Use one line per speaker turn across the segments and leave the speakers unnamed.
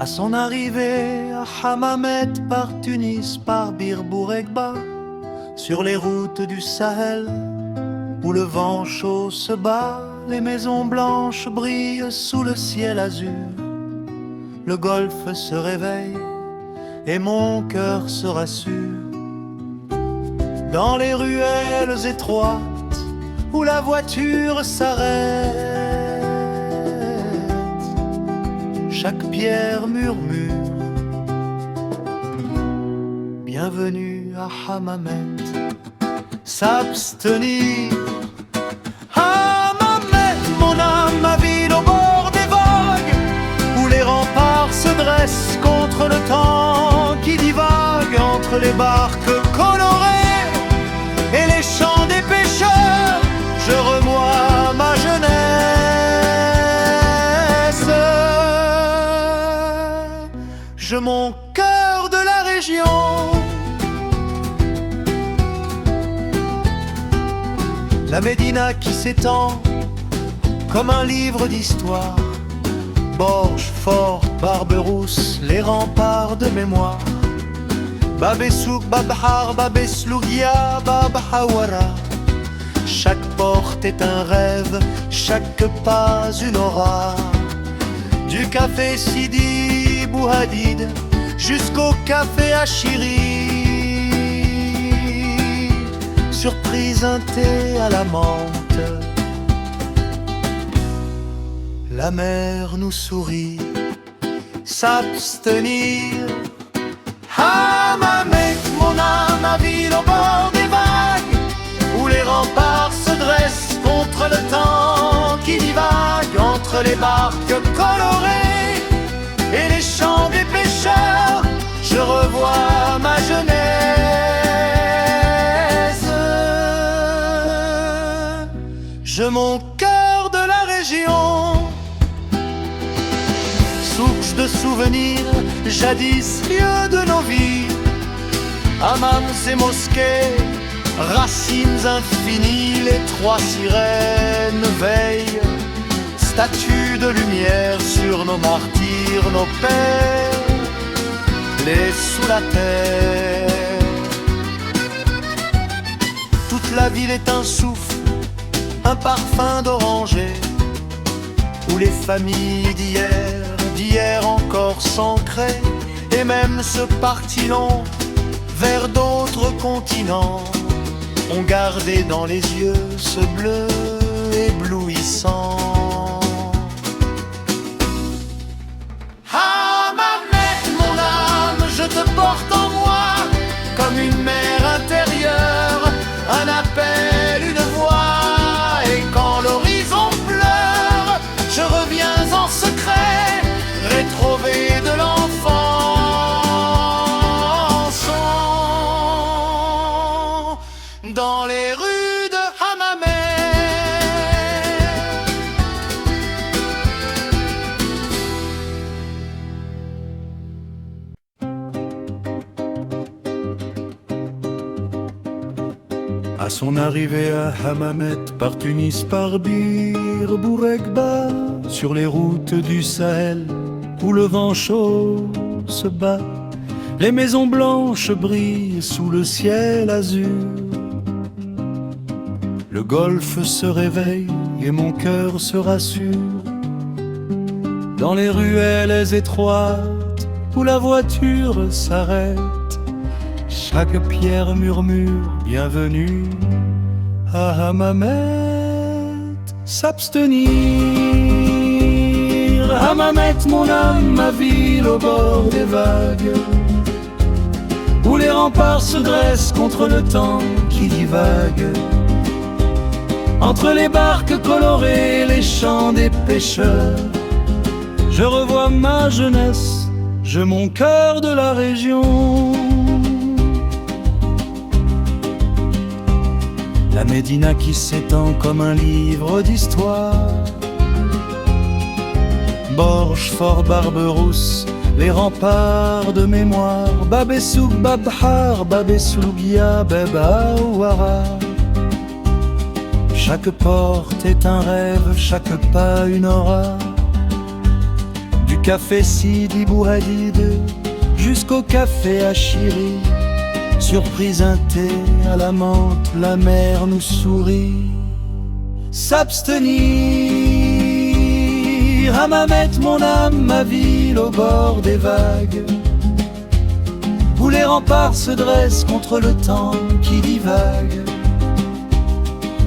son arrivée à Hammamet, par Tunis, par Bir Bourekba, sur les routes du Sahel, où le vent chaud se bat, les maisons blanches brillent sous le ciel azur. Le golfe se réveille et mon cœur se rassure. Dans les ruelles étroites où la voiture s'arrête, chaque pierre murmure bienvenue à Hammamet. S'abstenir, Hammamet, mon âme, ma ville au bord des vagues, où les remparts se dressent contre le temps qui divague, entre les barques colorées et les chants des pêcheurs. Je revois ma jeunesse, je mon cœur de la région. La Médina qui s'étend comme un livre d'histoire, Borj, Fort, Barberousse, les remparts de mémoire. Bab Essouk, Bab Har, Bab Eslougia, Bab Hawara. Chaque porte est un rêve, chaque pas une aura. Du café Sidi Bouhadid jusqu'au café Achiri. Surprise, un thé à la menthe, la mer nous sourit. S'abstenir, Hammamet, mon âme, ma ville au bord des vagues, où les remparts se dressent contre le temps qui divague, entre les barques colorées et les chants des pêcheurs. Je revois ma jeunesse, je mon cœur de la région. Source de souvenirs, jadis lieu de nos vies, hammams et mosquées, racines infinies, les trois sirènes veillent, statues de lumière sur nos martyrs, nos pères, les sous la terre. Toute la ville est un souffle, un parfum d'oranger, où les familles d'hier encore s'ancraient, et même ce parti long vers d'autres continents ont gardé dans les yeux ce bleu éblouissant. Hammamet, mon âme, je te porte en moi comme une mer intérieure, un appel, une voix, et quand l'horizon pleure, je reviens en secret, rétrové de l'enfance, dans les rues de Hammamet. À son arrivée à Hammamet, par Tunis, par Bir Bourekba, sur les routes du Sahel, où le vent chaud se bat, les maisons blanches brillent sous le ciel azur. Le golfe se réveille et mon cœur se rassure. Dans les ruelles étroites où la voiture s'arrête, chaque pierre murmure bienvenue à Hammamet. S'abstenir, Hammamet, mon âme, ma ville au bord des vagues, où les remparts se dressent contre le temps qui divague, entre les barques colorées, les chants des pêcheurs. Je revois ma jeunesse, je mon cœur de la région. La Médina qui s'étend comme un livre d'histoire, Borj, Fort, Barberousse, les remparts de mémoire, Bab Essouk, Bab Har, Bab Eslougia, Bab Hawara. Chaque porte est un rêve, chaque pas une aura. Du Du café Sidi Bouhadid jusqu'au café Achiri. Surprise un thé à la menthe, la mer nous sourit. S'abstenir, Hammamet mon âme, ma ville au bord des vagues, où les remparts se dressent contre le temps qui divague.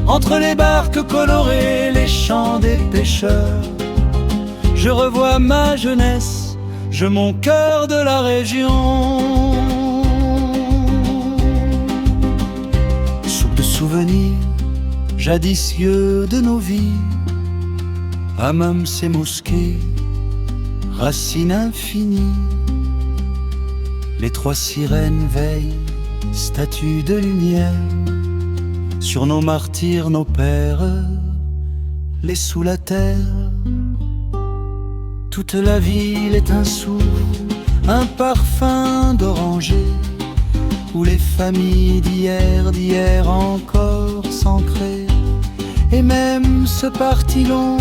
Entre les barques colorées, les chants des pêcheurs, je revois ma jeunesse, je mon cœur de la région. Soupe de souvenirs, jadis yeux de nos vies, Hammam ces mosquées, racines infinies. Les trois sirènes veillent, statues de lumière, sur nos martyrs, nos pères, les sous la terre. Toute la ville est un souffle, un parfum d'oranger, où les familles d'hier encore s'ancrent. Et même ce parti long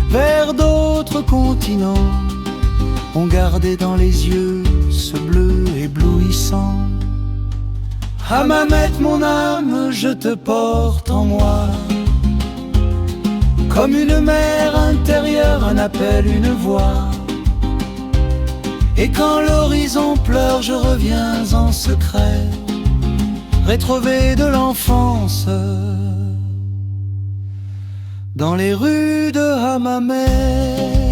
vers d'autres continents ont gardé dans les yeux ce bleu éblouissant. Hammamet mon âme, je te porte en moi, comme une mer intérieure, un appel, une voix. Et quand l'horizon pleure, je reviens en secret, retrouvé de l'enfance, dans les rues de Hammamet.